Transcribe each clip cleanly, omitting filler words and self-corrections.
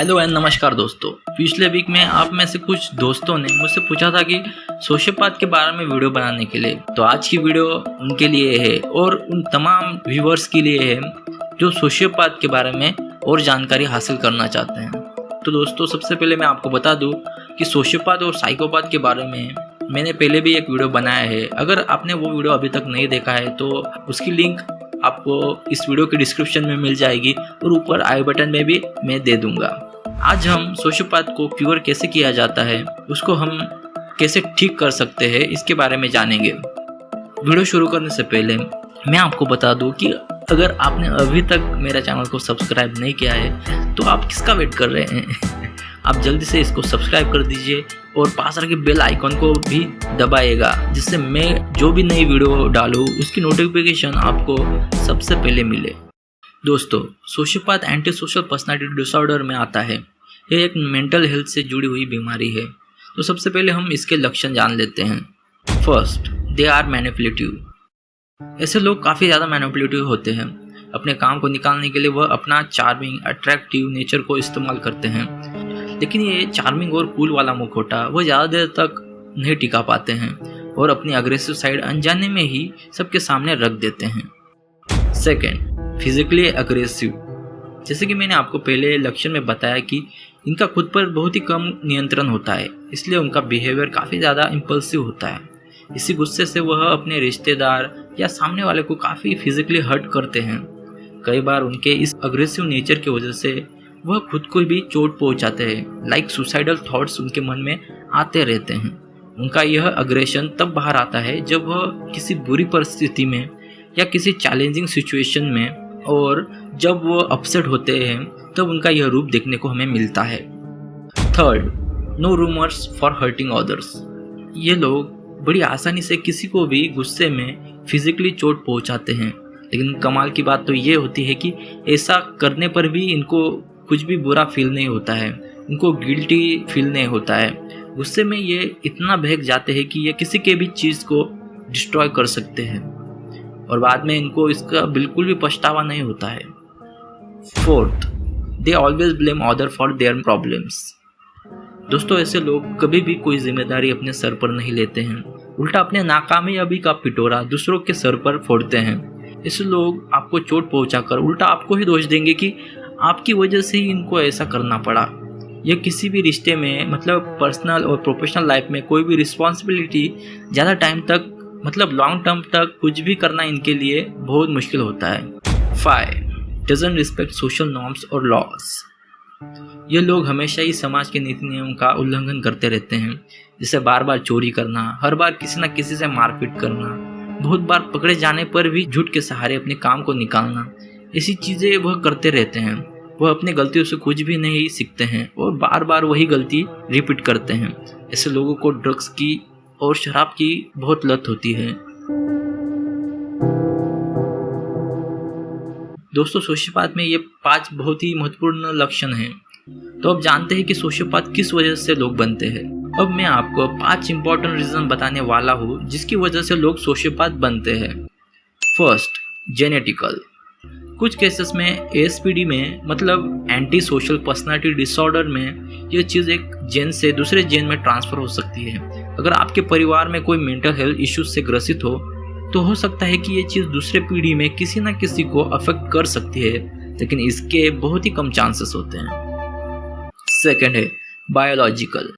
Hello and नमस्कार दोस्तों। पिछले वीक में आप में से कुछ दोस्तों ने मुझसे पूछा था कि सोशियोपैथ के बारे में वीडियो बनाने के लिए, तो आज की वीडियो उनके लिए है और उन तमाम व्यूवर्स के लिए है जो सोशियोपैथ के बारे में और जानकारी हासिल करना चाहते हैं। तो दोस्तों, सबसे पहले मैं आपको बता दूं कि सोशियोपैथ और साइकोपैथ के बारे में मैंने पहले भी एक वीडियो बनाया है। अगर आपने वो वीडियो अभी तक नहीं देखा है तो उसकी लिंक आपको इस वीडियो के डिस्क्रिप्शन में मिल जाएगी और वीपर आई बटन में भी मैं दे दूंगा। आज हम सोशियोपैथ को क्योर कैसे किया जाता है, उसको हम कैसे ठीक कर सकते हैं, इसके बारे में जानेंगे। वीडियो शुरू करने से पहले मैं आपको बता दूं कि अगर आपने अभी तक मेरा चैनल को सब्सक्राइब नहीं किया है तो आप किसका वेट कर रहे हैं। आप जल्दी से इसको सब्सक्राइब कर दीजिए और पास रखे बेल आइकन को भी दबाइएगा, जिससे मैं जो भी नई वीडियो डालूँ उसकी नोटिफिकेशन आपको सबसे पहले मिले। दोस्तों, sociopath anti social personality disorder में आता है। यह एक मेंटल हेल्थ से जुड़ी हुई बीमारी है। तो सबसे पहले हम इसके लक्षण जान लेते हैं। First, they are manipulative. ऐसे लोग काफ़ी ज़्यादा मैनिपुलेटिव होते हैं। अपने काम को निकालने के लिए वह अपना चार्मिंग अट्रैक्टिव नेचर को इस्तेमाल करते हैं, लेकिन ये चार्मिंग और कूल वाला मुखौटा वो ज़्यादा देर तक नहीं टिका पाते हैं और अपनी अग्रेसिव साइड अनजाने में ही सबके सामने रख देते हैं। Second, physically aggressive. जैसे कि मैंने आपको पहले लक्षण में बताया कि इनका खुद पर बहुत ही कम नियंत्रण होता है, इसलिए उनका बिहेवियर काफ़ी ज़्यादा इम्पल्सिव होता है। इसी गुस्से से वह अपने रिश्तेदार या सामने वाले को काफ़ी फिजिकली हर्ट करते हैं। कई बार उनके इस अग्रेसिव नेचर की वजह से वह खुद को भी चोट पहुंचाते हैं। लाइक सुसाइडल थॉट्स उनके मन में आते रहते हैं। उनका यह अग्रेशन तब बाहर आता है जब वह किसी बुरी परिस्थिति में या किसी चैलेंजिंग सिचुएशन में, और जब वो अपसेट होते हैं तब उनका यह रूप देखने को हमें मिलता है। Third, no rumours for hurting others. ये लोग बड़ी आसानी से किसी को भी गुस्से में फिजिकली चोट पहुंचाते हैं, लेकिन कमाल की बात तो ये होती है कि ऐसा करने पर भी इनको कुछ भी बुरा फील नहीं होता है, उनको गिल्टी फील नहीं होता है। गुस्से में ये इतना बहक जाते हैं कि ये किसी के भी चीज़ को डिस्ट्रॉय कर सकते हैं और बाद में इनको इसका बिल्कुल भी पछतावा नहीं होता है। Fourth, they always blame other for their problems. दोस्तों, ऐसे लोग कभी भी कोई जिम्मेदारी अपने सर पर नहीं लेते हैं, उल्टा अपने नाकामयाबी का पिटोरा दूसरों के सर पर फोड़ते हैं। ऐसे लोग आपको चोट पहुंचाकर उल्टा आपको ही दोष देंगे कि आपकी वजह से ही इनको ऐसा करना पड़ा। यह किसी भी रिश्ते में, मतलब पर्सनल और प्रोफेशनल लाइफ में, कोई भी रिस्पॉन्सिबिलिटी ज़्यादा टाइम तक, मतलब लॉन्ग टर्म तक कुछ भी करना इनके लिए बहुत मुश्किल होता है। 5, डजंट रिस्पेक्ट सोशल नॉर्म्स और लॉज। ये लोग हमेशा ही समाज के नीति नियम का उल्लंघन करते रहते हैं, जैसे बार बार चोरी करना, हर बार किसी न किसी से मारपीट करना, बहुत बार पकड़े जाने पर भी झूठ के सहारे अपने काम को निकालना। ऐसी चीज़ें वह करते रहते हैं। वह अपनी गलतियों से कुछ भी नहीं सीखते हैं और बार बार वही गलती रिपीट करते हैं। ऐसे लोगों को ड्रग्स की और शराब की बहुत लत होती है। दोस्तों, सोशियोपैथ में ये 5 बहुत ही महत्वपूर्ण लक्षण हैं। तो अब जानते हैं कि सोशियोपैथ किस वजह से लोग बनते हैं। अब मैं आपको 5 इंपॉर्टेंट रीजन बताने वाला हूँ जिसकी वजह से लोग सोशियोपैथ बनते हैं। First, genetical. कुछ केसेस में ASPD में, मतलब एंटी सोशल पर्सनालिटी डिसऑर्डर में, यह चीज़ एक जेन से दूसरे जेन में ट्रांसफ़र हो सकती है। अगर आपके परिवार में कोई मेंटल हेल्थ इश्यूज से ग्रसित हो सकता है कि ये चीज़ दूसरे पीढ़ी में किसी न किसी को अफेक्ट कर सकती है, लेकिन इसके बहुत ही कम चांसेस होते हैं। सेकेंड है बायोलॉजिकल।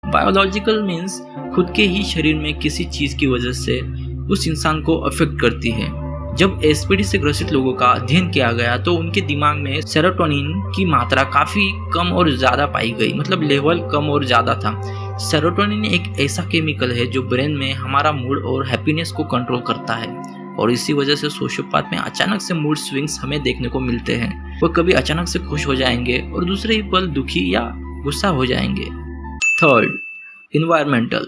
बायोलॉजिकल मीन्स खुद के ही शरीर में किसी चीज़ की वजह से उस इंसान को अफेक्ट करती है। जब ASPD से ग्रसित लोगों का अध्ययन किया गया तो उनके दिमाग में सेरोटोनिन की मात्रा काफ़ी कम और ज़्यादा पाई गई, मतलब लेवल कम और ज़्यादा था। सेरोटोनिन एक ऐसा केमिकल है जो ब्रेन में हमारा मूड और हैप्पीनेस को कंट्रोल करता है, और इसी वजह से सोशियोपैथ में अचानक से मूड स्विंग्स हमें देखने को मिलते हैं। वो कभी अचानक से खुश हो जाएंगे और दूसरे ही पल दुखी या गुस्सा हो जाएंगे। Third, environmental.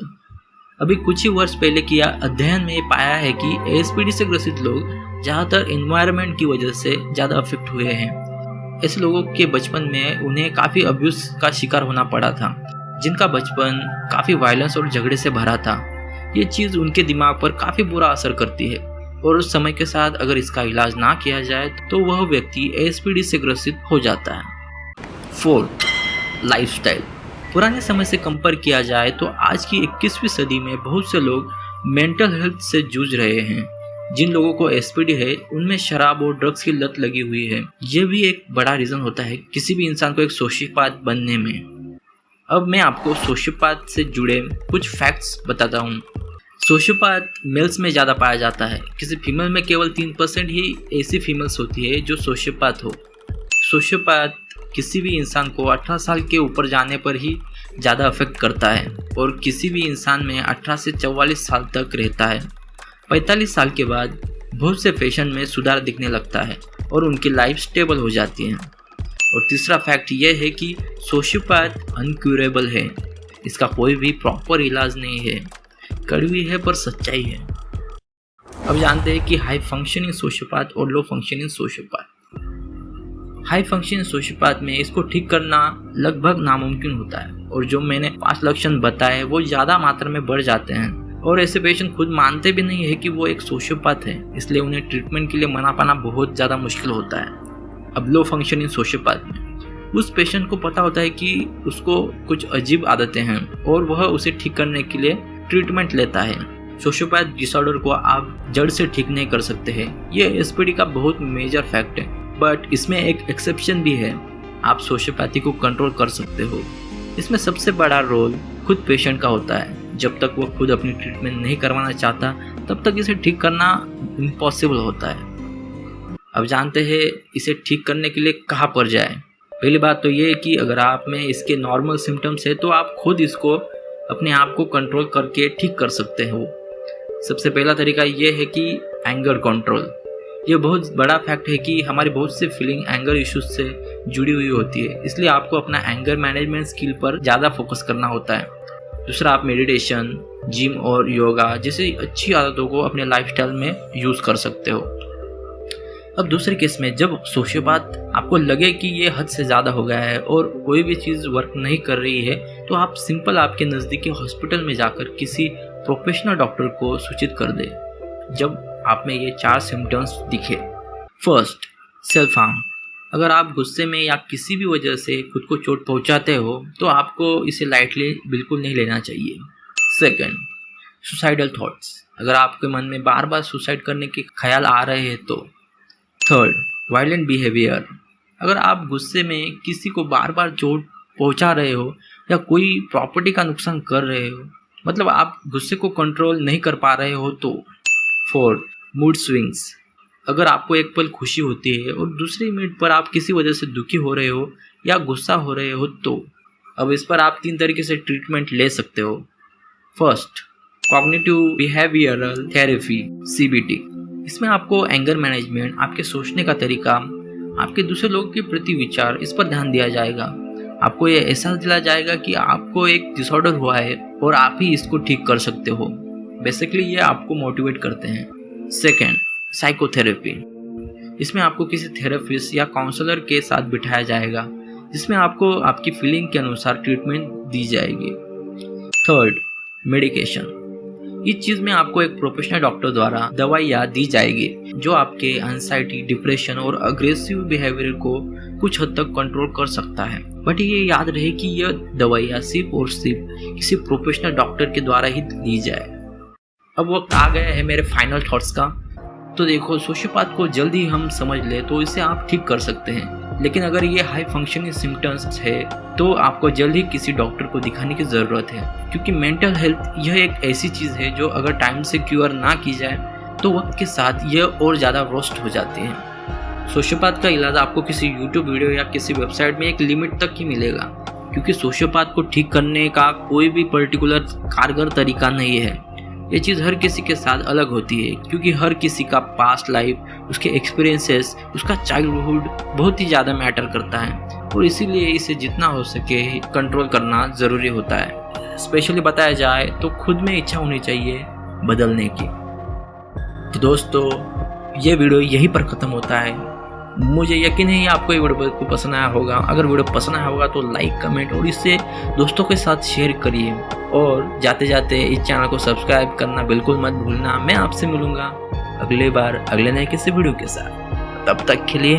अभी कुछ ही वर्ष पहले किया अध्ययन में पाया है कि ASPD से ग्रसित लोग ज़्यादातर इन्वायरमेंट की वजह से ज़्यादा अफेक्ट हुए हैं। ऐसे लोगों के बचपन में उन्हें काफ़ी अब्यूज़ का शिकार होना पड़ा था, जिनका बचपन काफ़ी वायलेंस और झगड़े से भरा था। ये चीज़ उनके दिमाग पर काफ़ी बुरा असर करती है और उस समय के साथ अगर इसका इलाज ना किया जाए तो वह व्यक्ति ASPD से ग्रसित हो जाता है। Fourth, lifestyle. पुराने समय से कंपेयर किया जाए तो आज की 21वीं सदी में बहुत से लोग मेंटल हेल्थ से जूझ रहे हैं। जिन लोगों को एसपीडी है उनमें शराब और ड्रग्स की लत लगी हुई है। ये भी एक बड़ा रीजन होता है किसी भी इंसान को एक सोशियोपैथ बनने में। अब मैं आपको सोशियोपैथ से जुड़े कुछ फैक्ट्स बताता हूँ। सोशियोपैथ मेल्स में ज़्यादा पाया जाता है। किसी फीमेल में केवल 3% ही ऐसी फीमेल्स होती है जो सोशियोपैथ हो। सोशियोपैथ किसी भी इंसान को 18 साल के ऊपर जाने पर ही ज़्यादा अफेक्ट करता है और किसी भी इंसान में 18 से 44 साल तक रहता है। 45 साल के बाद बहुत से फैशन में सुधार दिखने लगता है और उनकी लाइफ स्टेबल हो जाती है। और तीसरा फैक्ट यह है कि सोशियोपैथ अनक्यूरेबल है। इसका कोई भी प्रॉपर इलाज नहीं है। कड़वी है पर सच्चाई है। अब जानते हैं कि हाई फंक्शनिंग सोशियोपैथ और low functioning sociopath. High functioning sociopath में इसको ठीक करना लगभग नामुमकिन होता है और जो मैंने 5 लक्षण बताए वो ज़्यादा मात्रा में बढ़ जाते हैं और ऐसे पेशेंट खुद मानते भी नहीं है कि वो एक सोशियोपैथ है, इसलिए उन्हें ट्रीटमेंट के लिए मना पाना बहुत ज़्यादा मुश्किल होता है। अब लो फंक्शनिंग सोशियोपैथ में उस पेशेंट को पता होता है कि उसको कुछ अजीब आदतें हैं और वह उसे ठीक करने के लिए ट्रीटमेंट लेता है। सोशियोपैथ डिसऑर्डर को आप जड़ से ठीक नहीं कर सकते हैं। ये एसपीडी का बहुत मेजर फैक्ट है, बट इसमें एक एक्सेप्शन भी है। आप सोशियोपैथी को कंट्रोल कर सकते हो। इसमें सबसे बड़ा रोल खुद पेशेंट का होता है। जब तक वो खुद अपनी ट्रीटमेंट नहीं करवाना चाहता तब तक इसे ठीक करना इम्पॉसिबल होता है। अब जानते हैं इसे ठीक करने के लिए कहाँ पर जाए। पहली बात तो ये है कि अगर आप में इसके नॉर्मल सिम्टम्स है तो आप खुद इसको अपने आप को कंट्रोल करके ठीक कर सकते हो। सबसे पहला तरीका ये है कि एंगर कंट्रोल। ये बहुत बड़ा फैक्ट है कि हमारी बहुत सी फीलिंग एंगर इश्यूज से जुड़ी हुई होती है, इसलिए आपको अपना एंगर मैनेजमेंट स्किल पर ज़्यादा फोकस करना होता है। दूसरा, आप मेडिटेशन, जिम और योगा जैसी अच्छी आदतों को अपने लाइफस्टाइल में यूज़ कर सकते हो। अब दूसरे केस में जब सोशियोपैथ आपको लगे कि ये हद से ज़्यादा हो गया है और कोई भी चीज़ वर्क नहीं कर रही है तो आप सिंपल आपके नज़दीकी हॉस्पिटल में जाकर किसी प्रोफेशनल डॉक्टर को सूचित कर दें जब आप में ये 4 सिम्टम्स दिखे। First, self harm. अगर आप गुस्से में या किसी भी वजह से खुद को चोट पहुंचाते हो तो आपको इसे लाइटली बिल्कुल नहीं लेना चाहिए। Second, suicidal thoughts. अगर आपके मन में बार बार सुसाइड करने के ख्याल आ रहे हैं तो। Third, violent behaviour. अगर आप गुस्से में किसी को बार बार चोट पहुंचा रहे हो या कोई प्रॉपर्टी का नुकसान कर रहे हो, मतलब आप गुस्से को कंट्रोल नहीं कर पा रहे हो तो। Fourth, mood swings. अगर आपको एक पल खुशी होती है और दूसरी मिनट पर आप किसी वजह से दुखी हो रहे हो या गुस्सा हो रहे हो तो। अब इस पर आप 3 तरीके से ट्रीटमेंट ले सकते हो। First, cognitive behavioural therapy CBT। इसमें आपको एंगर मैनेजमेंट, आपके सोचने का तरीका, आपके दूसरे लोगों के प्रति विचार, इस पर ध्यान दिया जाएगा। आपको ये एहसास दिलाया जाएगा कि आपको एक डिसऑर्डर हुआ है और आप ही इसको ठीक कर सकते हो। बेसिकली ये आपको मोटिवेट करते हैं। Second, psychotherapy. इसमें आपको किसी थेरेपिस्ट या काउंसलर के साथ बिठाया जाएगा जिसमें आपको आपकी फीलिंग के अनुसार ट्रीटमेंट दी जाएगी। Third, medication. इस चीज़ में आपको एक प्रोफेशनल डॉक्टर द्वारा दवाइयाँ दी जाएगी जो आपके एंजाइटी, डिप्रेशन और अग्रेसिव बिहेवियर को कुछ हद तक कंट्रोल कर सकता है। बट ये याद रहे कि यह दवाइयाँ सिर्फ और सिर्फ किसी प्रोफेशनल डॉक्टर के द्वारा ही ली जाए। अब वक्त आ गया है मेरे फाइनल थॉट्स का। तो देखो, सोशियोपैथ को जल्दी हम समझ ले तो इसे आप ठीक कर सकते हैं, लेकिन अगर ये हाई फंक्शनिंग सिम्टम्स है तो आपको जल्द ही किसी डॉक्टर को दिखाने की ज़रूरत है, क्योंकि मेंटल हेल्थ यह एक ऐसी चीज़ है जो अगर टाइम से क्योर ना की जाए तो वक्त के साथ यह और ज़्यादा वर्स्ट हो जाती है। सोशियोपैथ का इलाज आपको किसी यूट्यूब वीडियो या किसी वेबसाइट में एक लिमिट तक ही मिलेगा, क्योंकि सोशियोपैथ को ठीक करने का कोई भी पर्टिकुलर कारगर तरीका नहीं है। ये चीज़ हर किसी के साथ अलग होती है, क्योंकि हर किसी का पास्ट लाइफ, उसके एक्सपीरियंसेस, उसका चाइल्डहुड बहुत ही ज़्यादा मैटर करता है और इसीलिए इसे जितना हो सके कंट्रोल करना ज़रूरी होता है। स्पेशली बताया जाए तो खुद में इच्छा होनी चाहिए बदलने की। तो दोस्तों, ये वीडियो यहीं पर ख़त्म होता है। मुझे यकीन है आपको ये वीडियो को पसंद आया होगा। अगर वीडियो पसंद आया होगा तो लाइक, कमेंट और इससे दोस्तों के साथ शेयर करिए और जाते जाते इस चैनल को सब्सक्राइब करना बिल्कुल मत भूलना। मैं आपसे मिलूंगा अगले बार अगले नए किसी वीडियो के साथ। तब तक के लिए